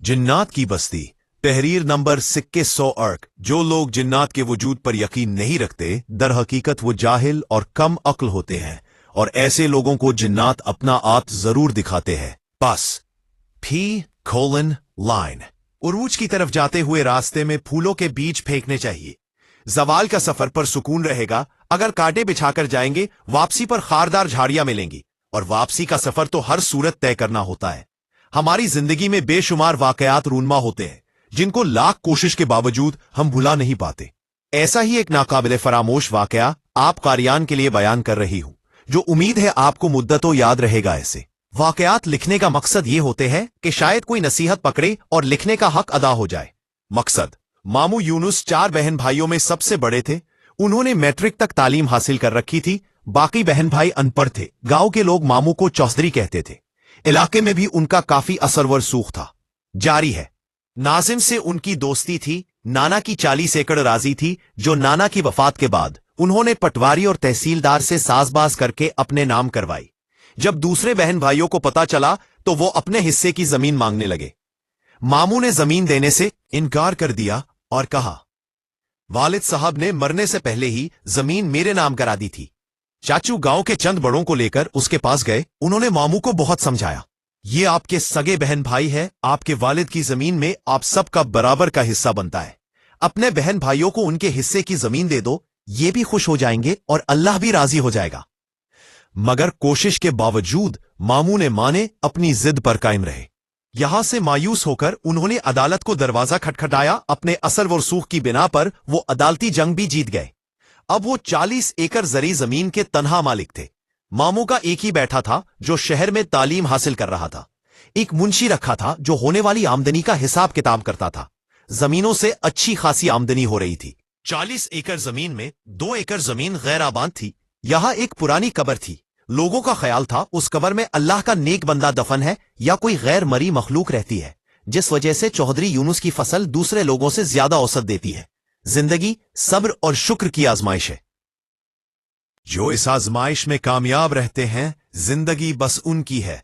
जिन्नात की बस्ती। तहरीर नंबर 2100 अर्क। जो लोग जिन्नात के वजूद पर यकीन नहीं रखते, दर हकीकत वो जाहिल और कम अक्ल होते हैं, और ऐसे लोगों को जिन्नात अपना आप जरूर दिखाते हैं। बस P:लाइन। उरूज की तरफ जाते हुए रास्ते में फूलों के बीज फेंकने चाहिए। जवाल का सफर पर सुकून रहेगा। अगर कांटे बिछाकर जाएंगे, वापसी पर खारदार झाड़ियां मिलेंगी, और वापसी का सफर तो हर सूरत तय करना होता है। हमारी जिंदगी में बेशुमार वाकयात रूनमा होते हैं, जिनको लाख कोशिश के बावजूद हम भुला नहीं पाते। ऐसा ही एक नाकाबिले फरामोश वाकया आप कारियान के लिए बयान कर रही हूं, जो उम्मीद है आपको मुद्दतों याद रहेगा। ऐसे वाकयात लिखने का मकसद ये होते हैं कि शायद कोई नसीहत पकड़े और लिखने का हक अदा हो जाए। मकसद: मामू यूनुस 4 बहन भाइयों में सबसे बड़े थे। उन्होंने मैट्रिक तक तालीम हासिल कर रखी थी। बाकी बहन भाई अनपढ़ थे। गांव के लोग मामू को चौधरी कहते थे। इलाके में भी उनका काफी असर व रसूख था। जारी है, नाजिम से उनकी दोस्ती थी। नाना की 40 एकड़ राजी थी, जो नाना की वफात के बाद उन्होंने पटवारी और तहसीलदार से साजबाज करके अपने नाम करवाई। जब दूसरे बहन भाइयों को पता चला तो वो अपने हिस्से की जमीन मांगने लगे। मामू ने जमीन देने से इनकार कर दिया और कहा, वालिद साहब ने मरने से पहले ही जमीन मेरे नाम करा दी थी। चाचू गांव के चंद बड़ों को लेकर उसके पास गए। उन्होंने मामू को बहुत समझाया, ये आपके सगे बहन भाई है, आपके वालिद की जमीन में आप सबका बराबर का हिस्सा बनता है। अपने बहन भाइयों को उनके हिस्से की जमीन दे दो, ये भी खुश हो जाएंगे और अल्लाह भी राजी हो जाएगा। मगर कोशिश के बावजूद मामू ने माने अपनी जिद पर कायम रहे। यहां से मायूस होकर उन्होंने अदालत को दरवाजा खटखटाया। अपने असर व रसूख की बिना पर वो अदालती जंग भी जीत गए। अब वो 40 एकड़ जरी जमीन के तन्हा मालिक थे। मामू का एक ही बैठा था, जो शहर में तालीम हासिल कर रहा था। एक मुंशी रखा था, जो होने वाली आमदनी का हिसाब किताब करता था। जमीनों से अच्छी खासी आमदनी हो रही थी। 40 एकड़ जमीन में 2 एकड़ जमीन गैर आबाद थी। यहां एक पुरानी कब्र थी। लोगों का ख्याल था उस कब्र में अल्लाह का नेक बंदा दफन है या कोई गैर मरी मखलूक रहती है, जिस वजह से चौधरी यूनुस की फसल दूसरे लोगों से ज्यादा औसत देती है। जिंदगी सब्र और शुक्र की आजमाइश है। जो इस आजमाइश में कामयाब रहते हैं, जिंदगी बस उनकी है।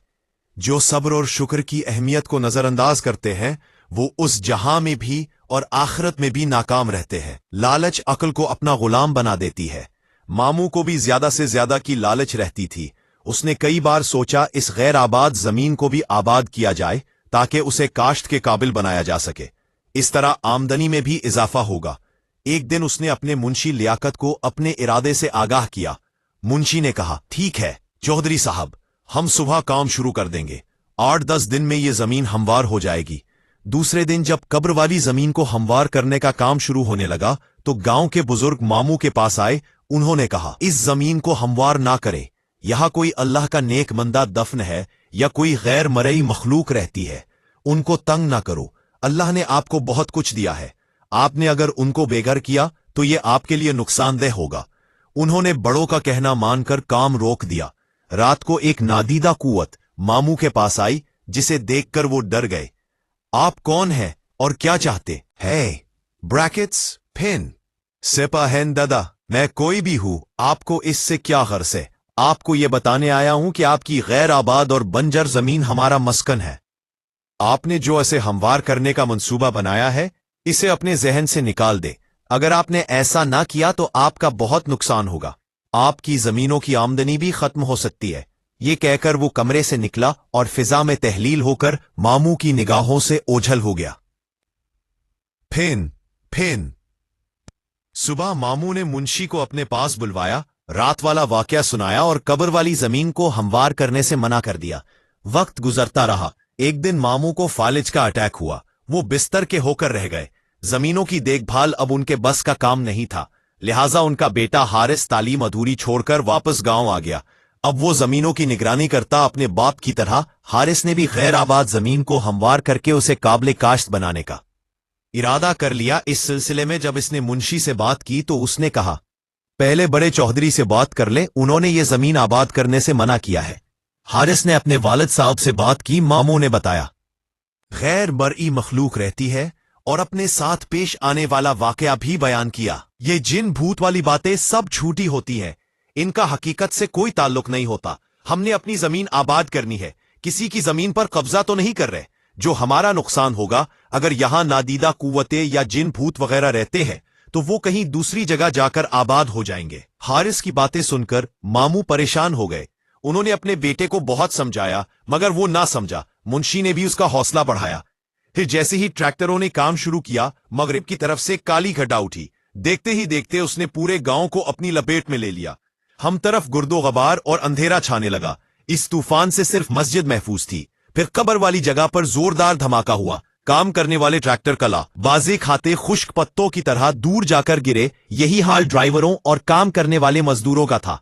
जो सब्र और शुक्र की अहमियत को नजरअंदाज करते हैं, वो उस जहां में भी और आखिरत में भी नाकाम रहते हैं। लालच अक्ल को अपना गुलाम बना देती है। मामू को भी ज्यादा से ज्यादा की लालच रहती थी। उसने कई बार सोचा इस गैर आबाद जमीन को भी आबाद किया जाए, ताकि उसे काश्त के काबिल बनाया जा सके। इस तरह आमदनी में भी इजाफा होगा। एक दिन उसने अपने मुंशी लियाकत को अपने इरादे से आगाह किया। मुंशी ने कहा, ठीक है चौधरी साहब, हम सुबह काम शुरू कर देंगे। 8-10 दिन में ये जमीन हमवार हो जाएगी। दूसरे दिन जब कब्र वाली जमीन को हमवार करने का काम शुरू होने लगा, तो गांव के बुजुर्ग मामू के पास आए। उन्होंने कहा, इस जमीन को हमवार ना करें। यहां कोई अल्लाह का नेक बंदा दफन है या कोई गैर मरई मखलूक रहती है। उनको तंग ना करो। अल्लाह ने आपको बहुत कुछ दिया है। आपने अगर उनको बेघर किया तो ये आपके लिए नुकसानदेह होगा। उन्होंने बड़ों का कहना मानकर काम रोक दिया। रात को एक नादीदा कुव्वत मामू के पास आई, जिसे देखकर वो डर गए। आप कौन हैं और क्या चाहते हैं? ब्रैकेट्स फिन सिपाहन दादा, मैं कोई भी हूं, आपको इससे क्या गर्ज है? आपको यह बताने आया हूं कि आपकी गैर आबाद और बंजर जमीन हमारा मस्कन है। आपने जो इसे हमवार करने का मंसूबा बनाया है, इसे अपने जहन से निकाल दे। अगर आपने ऐसा ना किया तो आपका बहुत नुकसान होगा। आपकी जमीनों की आमदनी भी खत्म हो सकती है। ये कहकर वो कमरे से निकला और फिजा में तहलील होकर मामू की निगाहों से ओझल हो गया। फिन फिन सुबह मामू ने मुंशी को अपने पास बुलवाया, रात वाला वाकया सुनाया और कब्र वाली जमीन को हमवार करने से मना कर दिया। वक्त गुजरता रहा। एक दिन मामू को फालिज का अटैक हुआ। वो बिस्तर के होकर रह गए। जमीनों की देखभाल अब उनके बस का काम नहीं था, लिहाजा उनका बेटा हारिस तालीम अधूरी छोड़कर वापस गांव आ गया। अब वो जमीनों की निगरानी करता। अपने बाप की तरह हारिस ने भी गैर आबाद जमीन को हमवार करके उसे काबिल काश्त बनाने का इरादा कर लिया। इस सिलसिले में जब इसने मुंशी से बात की तो उसने कहा, पहले बड़े चौधरी से बात कर ले, उन्होंने ये जमीन आबाद करने से मना किया है। हारिस ने अपने वालिद साहब से बात की। मामू ने बताया, गैर मरई मखलूक रहती है और अपने साथ पेश आने वाला वाकया भी बयान किया। ये जिन भूत वाली बातें सब झूठी होती हैं, इनका हकीकत से कोई ताल्लुक नहीं होता। हमने अपनी जमीन आबाद करनी है, किसी की जमीन पर कब्जा तो नहीं कर रहे। जो हमारा नुकसान होगा, अगर यहां नादीदा कुव्वतें या जिन भूत वगैरह रहते हैं तो वो कहीं दूसरी जगह जाकर आबाद हो जाएंगे। हारिस की बातें सुनकर मामू परेशान हो गए। उन्होंने अपने बेटे को बहुत समझाया मगर वो ना समझा। मुंशी ने भी उसका हौसला बढ़ाया। फिर जैसे ही ट्रैक्टरों ने काम शुरू किया, मगरिब की तरफ से काली घटा उठी। देखते ही देखते उसने पूरे गांव को अपनी लपेट में ले लिया। हम तरफ गुर्दो गबार और अंधेरा छाने लगा। इस तूफान से सिर्फ मस्जिद महफूज थी। फिर कब्र वाली जगह पर जोरदार धमाका हुआ। काम करने वाले ट्रैक्टर कला बाजे खाते खुश्क पत्तों की तरह दूर जाकर गिरे। यही हाल ड्राइवरों और काम करने वाले मजदूरों का था।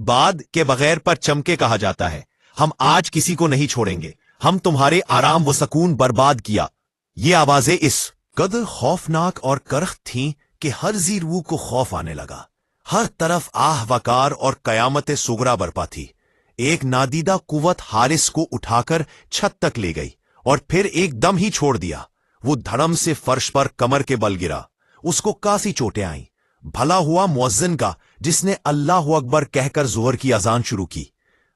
बाद के बगैर पर चमके कहा जाता है। हम आज किसी को नहीं छोड़ेंगे। हम तुम्हारे आराम व सुकून बर्बाद किया। ये आवाजें इस कदर खौफनाक और करख्त थीं कि हर जी रूह को खौफ आने लगा। हर तरफ आह वकार और कयामत सुगरा बरपा थी। एक नादीदा कुव्वत हारिस को उठाकर छत तक ले गई और फिर एकदम ही छोड़ दिया। वो धड़म से फर्श पर कमर के बल गिरा। उसको कासी चोटें आईं। भला हुआ मुअज्जिन का जिसने अल्लाह अकबर कहकर जोहर की अजान शुरू की।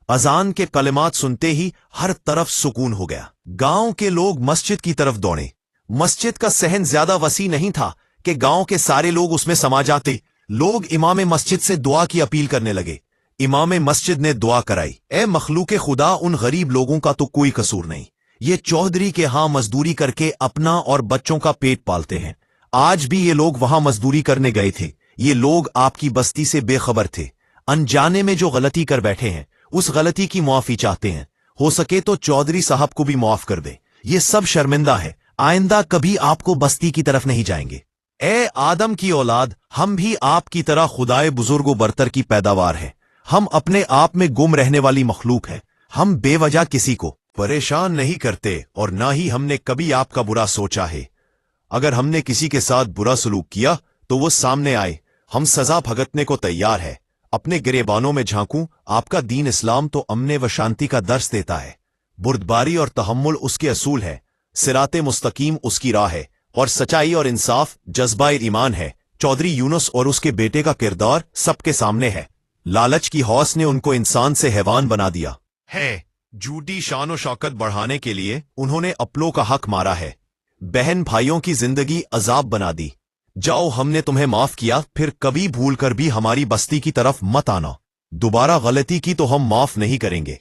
अजान के कलिमात सुनते ही हर तरफ सुकून हो गया। गांव के लोग मस्जिद की तरफ दौड़े। मस्जिद का सहन ज्यादा वसी नहीं था कि गांव के सारे लोग उसमें समा जाते। लोग इमाम मस्जिद से दुआ की अपील करने लगे। इमाम मस्जिद ने दुआ कराई, ए मखलूक खुदा, उन गरीब लोगों का तो कोई कसूर नहीं। ये चौधरी के यहां मजदूरी करके अपना और बच्चों का पेट पालते हैं। आज भी ये लोग वहां मजदूरी करने गए थे। ये लोग आपकी बस्ती से बेखबर थे। अनजाने में जो गलती कर बैठे हैं उस गलती की मुआफी चाहते हैं। हो सके तो चौधरी साहब को भी माफ कर दे। ये सब शर्मिंदा है। आइंदा कभी आपको बस्ती की तरफ नहीं जाएंगे। ए आदम की औलाद, हम भी आपकी तरह खुदाए बुजुर्गो बरतर की पैदावार है। हम अपने आप में गुम रहने वाली मखलूक है। हम बेवजह किसी को परेशान नहीं करते और ना ही हमने कभी आपका बुरा सोचा है। अगर हमने किसी के साथ बुरा सलूक किया तो वो सामने आए। हम सजा भगतने को तैयार है। अपने गिरेबानों में झांकूं, आपका दीन इस्लाम तो अमन व शांति का दर्स देता है। बुर्दबारी और तहम्मुल उसके असूल है। सिराते मुस्तकीम उसकी राह है और सच्चाई और इंसाफ जज्बा ईमान है। चौधरी यूनुस और उसके बेटे का किरदार सबके सामने है। लालच की हौस ने उनको इंसान से हैवान बना दिया है। झूठी शान और शौकत बढ़ाने के लिए उन्होंने अपनों का हक मारा है। बहन भाइयों की जिंदगी अजाब बना दी। जाओ, हमने तुम्हें माफ किया, फिर कभी भूल कर भी हमारी बस्ती की तरफ मत आना। दोबारा गलती की तो हम माफ नहीं करेंगे।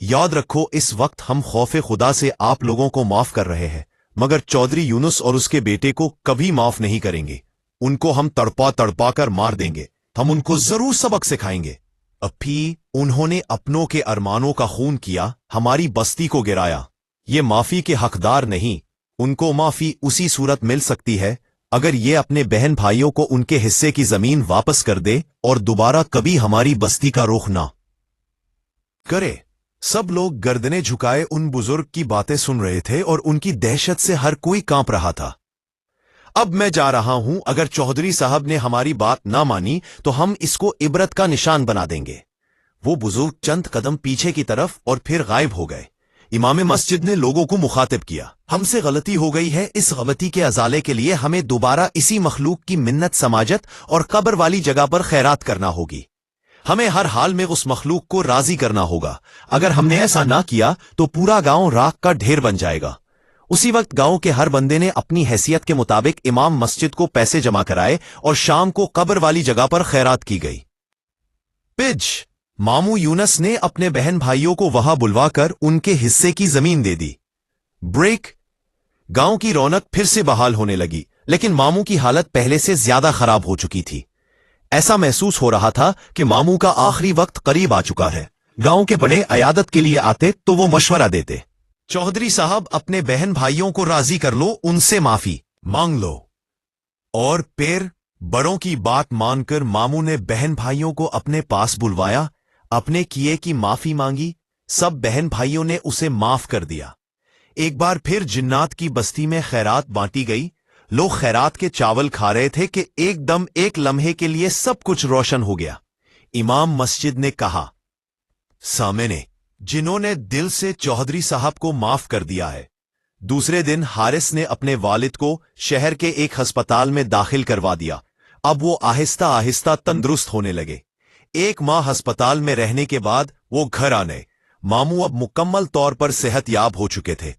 याद रखो, इस वक्त हम खौफे खुदा से आप लोगों को माफ कर रहे हैं, मगर चौधरी यूनुस और उसके बेटे को कभी माफ नहीं करेंगे। उनको हम तड़पा तड़पा कर मार देंगे। हम उनको जरूर सबक सिखाएंगे। अभी उन्होंने अपनों के अरमानों का खून किया, हमारी बस्ती को गिराया। ये माफी के हकदार नहीं। उनको माफी उसी सूरत मिल सकती है अगर ये अपने बहन भाइयों को उनके हिस्से की जमीन वापस कर दे और दोबारा कभी हमारी बस्ती का रुख ना करे। सब लोग गर्दनें झुकाए उन बुजुर्ग की बातें सुन रहे थे और उनकी दहशत से हर कोई कांप रहा था। अब मैं जा रहा हूं। अगर चौधरी साहब ने हमारी बात ना मानी तो हम इसको इबरत का निशान बना देंगे। वो बुजुर्ग चंद कदम पीछे की तरफ और फिर गायब हो गए। इमाम मस्जिद ने लोगों को मुखातिब किया, हमसे गलती हो गई है। इस गलती के अजाले के लिए हमें दोबारा इसी मखलूक की मिन्नत समाजत और कब्र वाली जगह पर खैरात करना होगी। हमें हर हाल में उस मखलूक को राजी करना होगा। अगर हमने ऐसा ना किया तो पूरा गांव राख का ढेर बन जाएगा। उसी वक्त गांव के हर बंदे ने अपनी हैसियत के मुताबिक इमाम मस्जिद को पैसे जमा कराए और शाम को कब्र वाली जगह पर खैरात की गई। पिज मामू यूनस ने अपने बहन भाइयों को वहां बुलवाकर उनके हिस्से की जमीन दे दी। ब्रेक। गांव की रौनक फिर से बहाल होने लगी, लेकिन मामू की हालत पहले से ज्यादा खराब हो चुकी थी। ऐसा महसूस हो रहा था कि मामू का आखिरी वक्त करीब आ चुका है। गांव के बड़े अयादत के लिए आते तो वो मशवरा देते, चौधरी साहब अपने बहन भाइयों को राजी कर लो, उनसे माफी मांग लो। और फिर बड़ों की बात मानकर मामू ने बहन भाइयों को अपने पास बुलवाया, अपने किए की माफी मांगी। सब बहन भाइयों ने उसे माफ कर दिया। एक बार फिर जिन्नात की बस्ती में खैरात बांटी गई। लोग खैरात के चावल खा रहे थे कि एकदम एक लम्हे के लिए सब कुछ रोशन हो गया। इमाम मस्जिद ने कहा, सामने जिन्होंने दिल से चौधरी साहब को माफ कर दिया है। दूसरे दिन हारिस ने अपने वालिद को शहर के एक अस्पताल में दाखिल करवा दिया। अब वो आहिस्ता आहिस्ता तंदुरुस्त होने लगे। 1 माह अस्पताल में रहने के बाद वो घर आने। मामू अब मुकम्मल तौर पर सेहतयाब हो चुके थे।